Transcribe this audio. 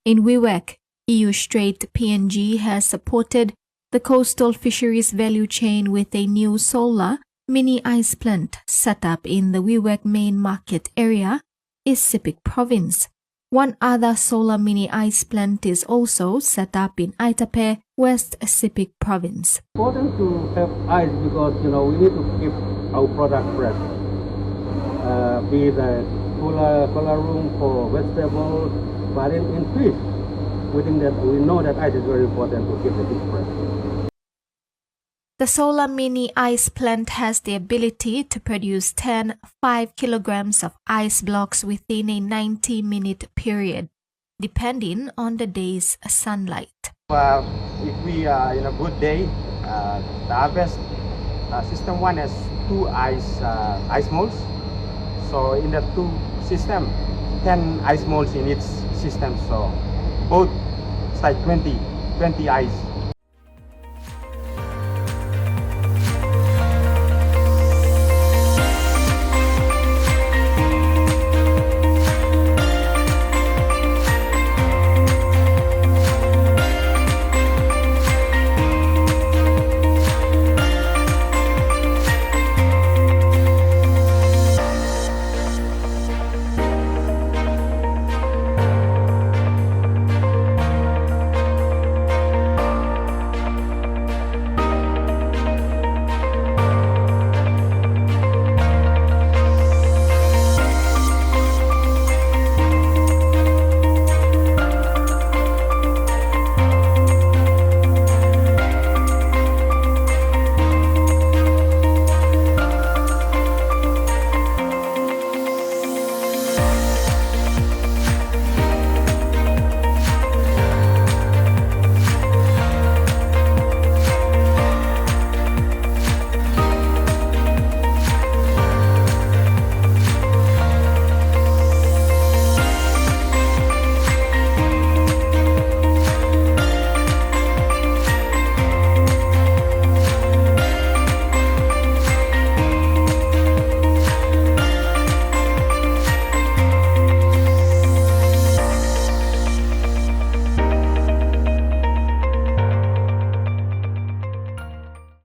In Wewak, EU-STREIT PNG has supported the coastal fisheries value chain with a new solar mini ice plant set up in the Wewak main market area, East Sepik Province. One other solar mini ice plant is also set up in Aitape, West Sepik Province. Important to have ice because we need to keep our product fresh. Be it a cooler room for vegetables, but in fish, we know that ice is very important to keep the fish fresh. The solar mini ice plant has the ability to produce 5 kilograms of ice blocks within a 90-minute period, depending on the day's sunlight. If we are in a good day, the harvest system 1 has 2 ice molds. So in the 2 system, 10 ice molds in each system. So both it's like 20 ice